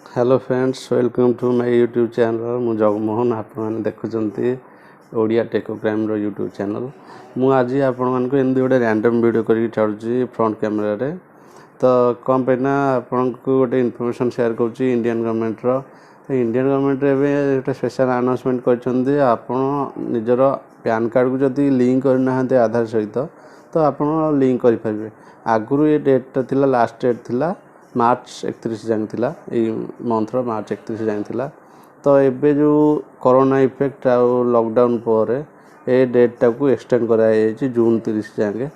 Hello friends, welcome to my YouTube channel. मु जगमोहन। आपण देखुंती ओडिया टेको क्राइम यूट्यूब चैनल। मु आज आपण एमती गोटे रैंडम वीडियो करके छाड़ुची फ्रंट कैमरा रे। तो कौन पे ना आपन को गोटे इनफॉरमेशन शेयर करूची इंडियन गवर्नमेंट रो। तो इंडियन गवर्नमेंट रे गोटे स्पेशल अनाउंसमेंट करछन्ती आपण निजर पैन कार्ड को जदी लिंक करना हते आधार सहित तो आपण लिंक करि परिबे। आगुरु ये डेट थिला, लास्ट डेट थिला मार्च 31 जान थिला, ए मंथर मार्च 31 जान थिला। तो एबे जो कोरोना इफेक्ट आ लॉकडाउन पर ए डेट टाको एक्सटेंड करा जायछि जून 30 जाके।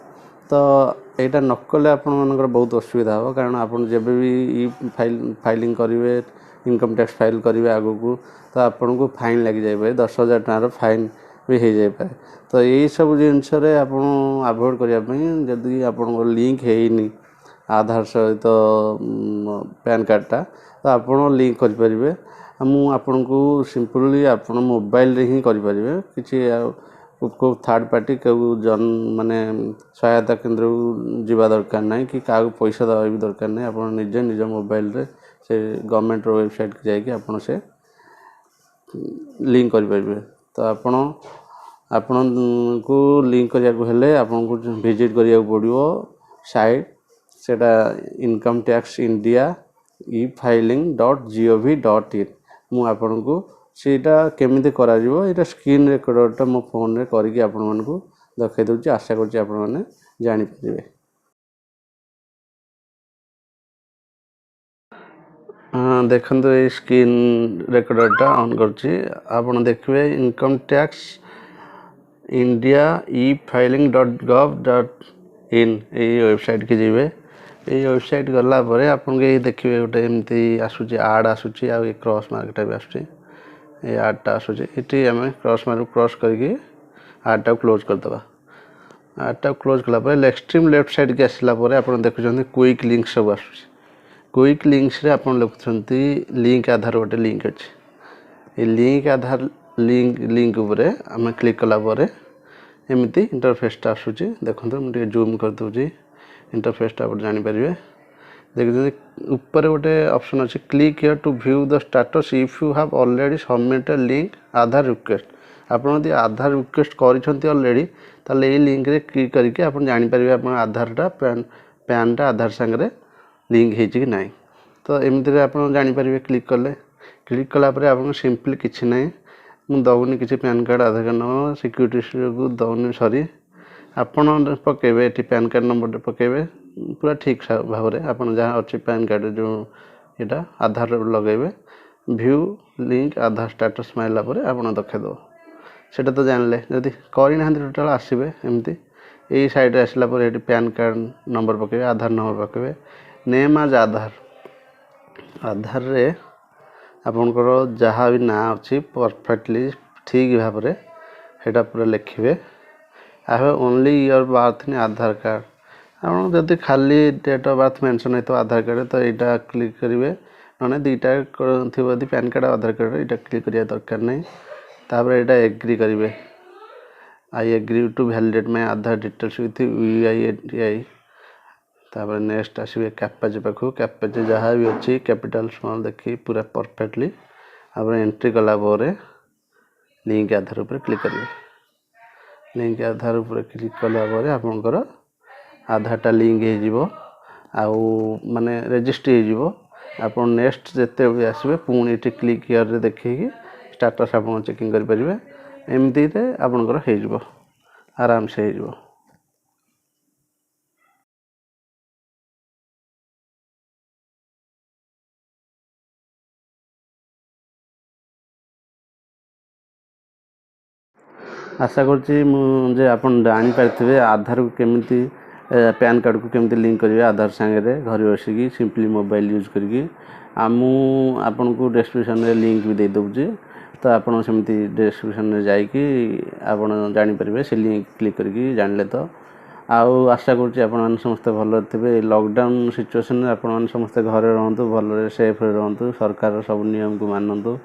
तो एटा नकले आपण मनकर बहुत असुविधा हो, कारण आपण जेबे भी ई फाइलिंग करिवे, इनकम टैक्स फाइल करिवे आगो को, तो आपण को फाइन लग जाय पारे, 10,000 टका फाइन भी हो जाय पारे। तो यही सब जिनस रे आपण अवॉइड करिया पई जदी आपण को लिंक हेइनी आधार सहित पैन कार्डटा, तो आपड़ लिंक करें। मु आपन को सिंपली आपन मोबाइल रे ही करें, किसी को थर्ड पार्टी के जन माने सहायता केंद्र जीवा दरकार नहीं कि क्या पैसा दवा भी दरकार नहीं। आप निजे निज मोबाइल रे से गवर्नमेंट वेबसाइट के जाकि आपन से लिंक करें। तो आपन को लिंक करने हेले आपन को विजिट करिया पड़िवो साइट, सेटा इनकम टैक्स इंडिया e-filing.gov.in। मु आपन को सेटा केमिति करा जिवो एटा स्क्रीन रिकॉर्डरटा मो फोन रे करके आपन मन को देखाइ दउची। आशा करची आपन माने जानि परिबे। देखंतु ए स्क्रीन रिकॉर्डरटा ऑन करची। आपन देखबे इनकम टैक्स इंडिया e-filing.gov.in ए वेबसाइट के जिवे। ये वेबसाइट गला परे आपन के देखिए गोटे एमती आसुची आड आसुची आ क्रॉस मार्कटा भी आसुची। ये आडटा आसुची इटी हमें क्रॉस मार्क क्रॉस करके आडटा क्लोज कर दबा। आडटा क्लोज कला परे एक्सट्रीम लेफ्ट साइड के आसला परे आपन देखुचंती क्विक लिंक सब आसुची। क्विक लिंक्स रे आपन लिखुचंती लिंक आधार गोटे लिंक अछि। ये लिंक आधार लिंक ऊपर हमें क्लिक कला परे एमती इंटरफेसटा आसुची। देखंतु हम टे जूम कर दउची। इंटरफेसटा आप जानि परिबे। देखिए ऊपर गोटे ऑप्शन अच्छे click here to view the status if you have already submitted link Aadhaar request. आपन यदि आधार रिक्वेस्ट करिसंती ऑलरेडी ताले ए लिंक रे क्लिक करके आपन जानि परिबे आपन आधारटा पैनटा आधार संगे लिंक हेछि कि नाही। तो एमति रे आपन जानि परिबे क्लिक कला परे आपन सिंपली किछि नाही, मु दउनी किछि pan card Aadhaar card number security को दउनी सॉरी आपन पकेबे एटी पैन कार्ड नंबर पकेबे पूरा ठीक भाव में आपन जहाँ अच्छे पैन कार्ड जो यहाँ आधार लगेबे। व्यू लिंक आधार स्टेटस मारला परे आपन देखो सेटा तो जानले। जदि करना टोटाल आसबे एमती यही साइड आसला पर ये पैन कार्ड नंबर पकेबे, आधार नंबर पकेबे, नेम आज आधार आधार रे आपनकर जहाँ भी ना अच्छी परफेक्टली ठीक भाव में सेटा पूरा लिखिबे। I have only your birth in Aadhaar card. आप जब खाली डेट ऑफ बर्थ मेंशन है आधार कार्ड तो यहाँ क्लिक करेंगे, ना दुईटा थी पैन कार्ड आधार कार्ड यहाँ क्लिक करिया दरकार नहीं। तापर यहाँ एग्री करेंगे, I agree to validate my Aadhaar details with UIDAI। तापर नेक्स्ट आसवे कैपेज पाखु, कैपेज जहाँ भी अच्छी कैपिटल स्मॉल देखिए पूरा परफेक्टली आप एंट्री कला लिंक आधार ऊपर क्लिक करेंगे। लिंक आधार ऊपर क्लिक कला आपंकर आधारटा लिंक हो माने रजिस्टर हो। आप नेक्स्ट जिते भी आसबे पुणी ये क्लिक हियर रे देखिए स्टेटस आप चेकिंग करेंगे। एमती आपंकर हो आराम से हो। आशा करजे आप जापारे आधार को केमिति पैन कार्ड को केमिति लिंक करेंगे आधार सांगे घर बसिकी सिंपली मोबाइल यूज करके। आपन को डिस्क्रिप्शन में लिंक भी दे दूँगी, तो आपन सेमती डिस्क्रिप्शन में जाइकी आपन जापारे से लिंक क्लिक करके जानले। तो आशा करुँच आप समस्ते भल थे। लॉकडाउन सिचुएशन में आप समस्ते घर रुहतु, भल सेफ रुहतु, सरकार सब नियम को मानतु।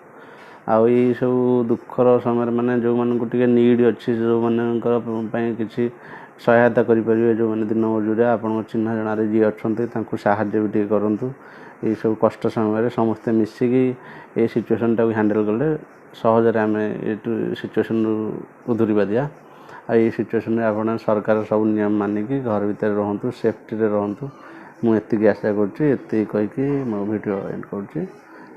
आई सब दुखर समय माने जो मान को नीड अच्छी जो मानकर किसी सहायता करें, जो मैंने दिन मजूरिया आप चिन्ह जन जी अच्छा साहाଯ୍य भी करूँ। ଏଇସବୁ କଷ୍ଟ ସମୟରେ ସମସ୍ତେ ମିଶିକି ଏ ସିଚୁଏସନ୍ଟାକୁ ହ୍ୟାଣ୍ଡେଲ୍ କଲେ ସହଜରେ ଆମେ ଏଇଠୁ ସିଚୁଏସନ୍ରୁ ଉଧୁରିବା ଦିଆ। ଆଉ ଏଇ ସିଚୁଏସନ୍ରେ ଆପଣ ସରକାର ସବୁ ନିୟମ ମାନିକି ଘର ଭିତରେ ରୁହନ୍ତୁ, ସେଫ୍ଟିରେ ରୁହନ୍ତୁ। ମୁଁ ଏତିକି ଆଶା କରୁଛି, ଏତିକି କହିକି ମୋ ଭିଡ଼ିଓ ଏଣ୍ଡ କରୁଛି।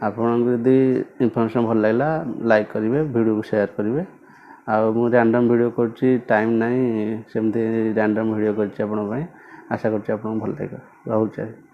ଆପଣଙ୍କୁ ଯଦି ଇନଫର୍ମେସନ୍ ଭଲ ଲାଗିଲା ଲାଇକ୍ କରିବେ, ଭିଡ଼ିଓକୁ ସେୟାର କରିବେ। ଆଉ ମୁଁ ରାଣ୍ଡମ୍ ଭିଡ଼ିଓ କରୁଛି, ଟାଇମ୍ ନାହିଁ, ସେମିତି ରାଣ୍ଡମ୍ ଭିଡ଼ିଓ କରିଛି ଆପଣଙ୍କ ପାଇଁ। ଆଶା କରୁଛି ଆପଣଙ୍କୁ ଭଲ ଲାଗିବ। ରହୁଛି।